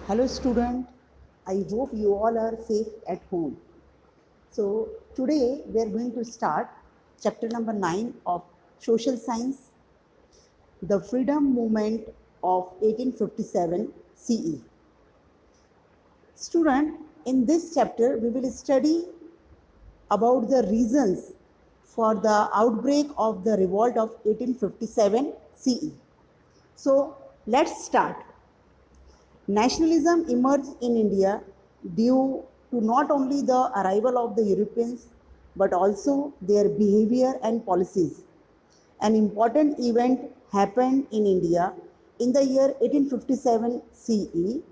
Hello student, I hope you all are safe at home. So today we are going to start chapter number 9 of social science, the freedom movement of 1857 CE. Student, in this chapter we will study about the reasons for the outbreak of the revolt of 1857 CE. So let's start. Nationalism emerged in India due to not only the arrival of the Europeans but also their behavior and policies. An important event happened in India in the year 1857 CE,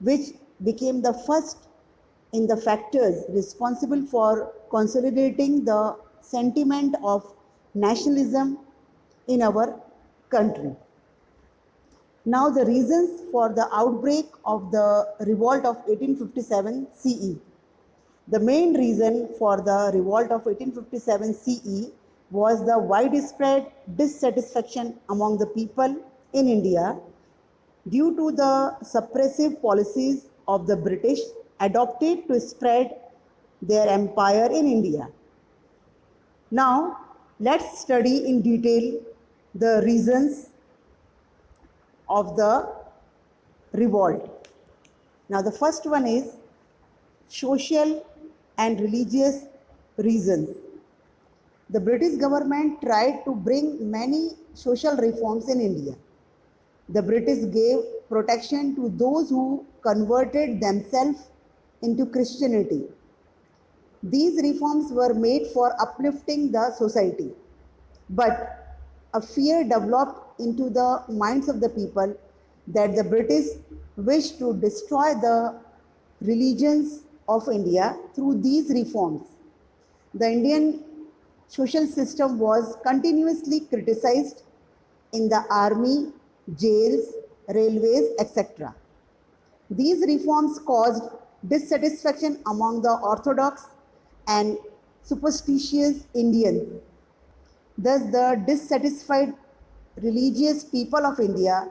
which became the first in the factors responsible for consolidating the sentiment of nationalism in our country. Now, the reasons for the outbreak of the revolt of 1857 CE. The main reason for the revolt of 1857 CE was the widespread dissatisfaction among the people in India due to the suppressive policies of the British adopted to spread their empire in India. Now, let's study in detail the reasons of the revolt. Now, the first one is social and religious reasons. The British government tried to bring many social reforms in India. The British gave protection to those who converted themselves into Christianity. These reforms were made for uplifting the society. But a fear developed into the minds of the people that the British wished to destroy the religions of India through these reforms. The Indian social system was continuously criticized in the army, jails, railways, etc. These reforms caused dissatisfaction among the orthodox and superstitious Indians. Thus, the dissatisfied religious people of India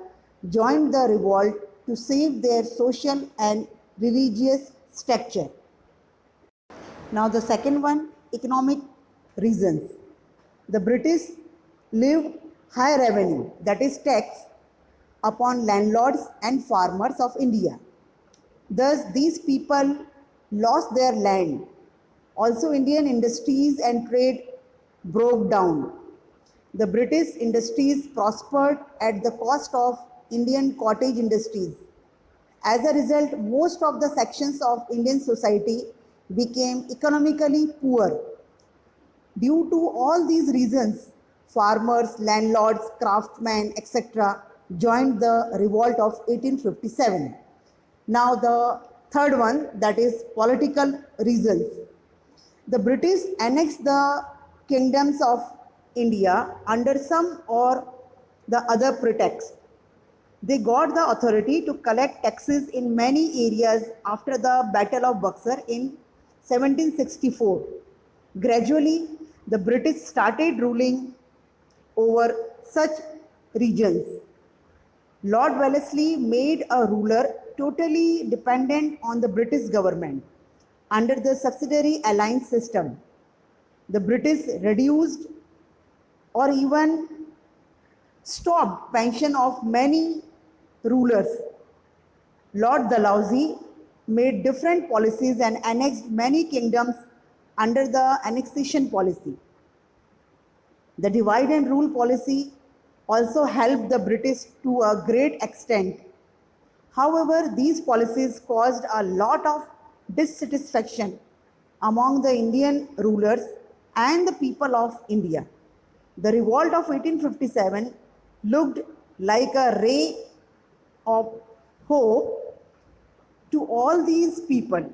joined the revolt to save their social and religious structure. Now, the second one, economic reasons. The British levied high revenue, that is tax, upon landlords and farmers of India. Thus, these people lost their land. Also, Indian industries and trade broke down. The British industries prospered at the cost of Indian cottage industries. As a result, most of the sections of Indian society became economically poor. Due to all these reasons, farmers, landlords, craftsmen, etc., joined the revolt of 1857. Now, the third one, that is political reasons. The British annexed the kingdoms of India under some or the other pretext. They got the authority to collect taxes in many areas after the Battle of Buxar in 1764. Gradually, the British started ruling over such regions. Lord Wellesley made a ruler totally dependent on the British government under the subsidiary alliance system. The British reduced or even stopped pension of many rulers. Lord Dalhousie made different policies and annexed many kingdoms under the annexation policy. The divide and rule policy also helped the British to a great extent. However, these policies caused a lot of dissatisfaction among the Indian rulers and the people of India. The revolt of 1857 looked like a ray of hope to all these people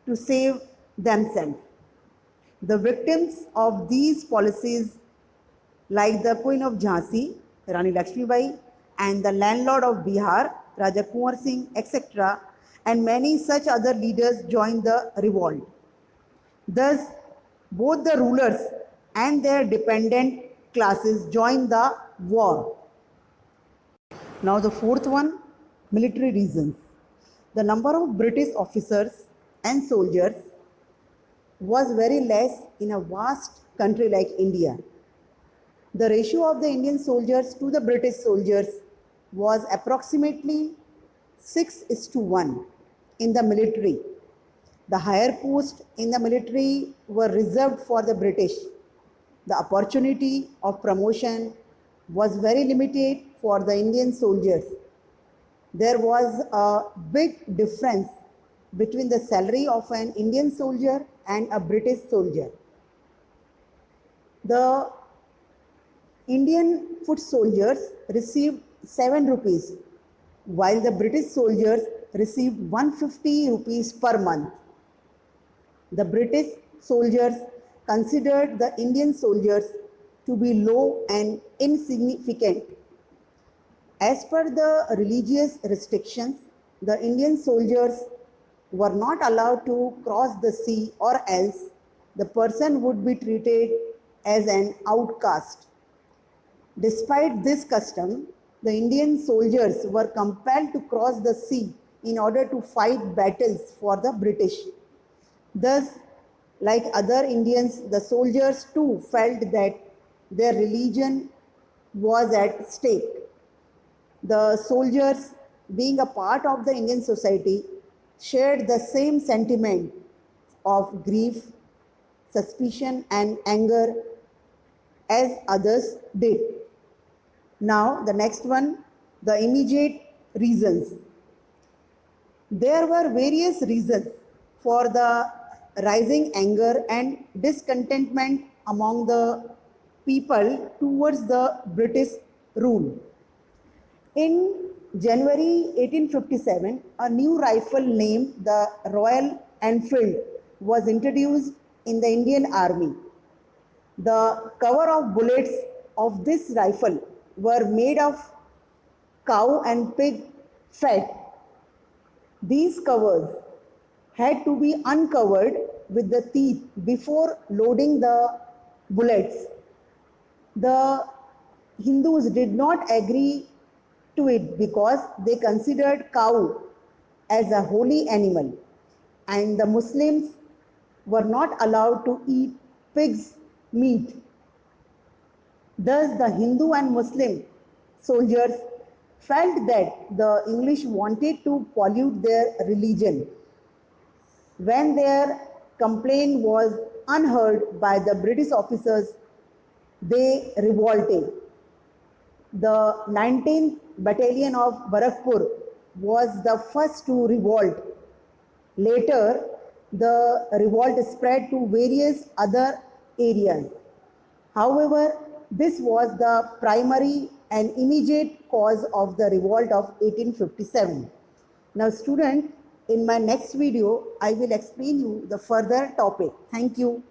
to save themselves. The victims of these policies, like the Queen of Jhansi, Rani Lakshmibai, and the landlord of Bihar, Raja Kunwar Singh, etc., and many such other leaders joined the revolt. Thus, both the rulers and their dependent classes joined the war. Now, the fourth one, military reasons. The number of British officers and soldiers was very less in a vast country like India. The ratio of the Indian soldiers to the British soldiers was approximately 6:1 in the military. The higher posts in the military were reserved for the British. The opportunity of promotion was very limited for the Indian soldiers. There was a big difference between the salary of an Indian soldier and a British soldier. The Indian foot soldiers received 7 rupees, while the British soldiers received 150 rupees per month. The British soldiers considered the Indian soldiers to be low and insignificant. As per the religious restrictions, the Indian soldiers were not allowed to cross the sea, or else the person would be treated as an outcast. Despite this custom, the Indian soldiers were compelled to cross the sea in order to fight battles for the British. Thus, like other Indians, the soldiers too felt that their religion was at stake. The soldiers, being a part of the Indian society, shared the same sentiment of grief, suspicion, and anger as others did. Now, the next one, the immediate reasons. There were various reasons for the rising anger and discontentment among the people towards the British rule. In January 1857, a new rifle named the Royal Enfield was introduced in the Indian Army. The cover of bullets of this rifle were made of cow and pig fat. These covers had to be uncovered with the teeth before loading the bullets. The Hindus did not agree to it because they considered cow as a holy animal, and the Muslims were not allowed to eat pig's meat. Thus, the Hindu and Muslim soldiers felt that the English wanted to pollute their religion. When their complaint was unheard by the British officers, they revolted. The 19th Battalion of Barakpur was the first to revolt. Later, the revolt spread to various other areas. However, this was the primary and immediate cause of the revolt of 1857. Now, student, in my next video, I will explain you the further topic. Thank you.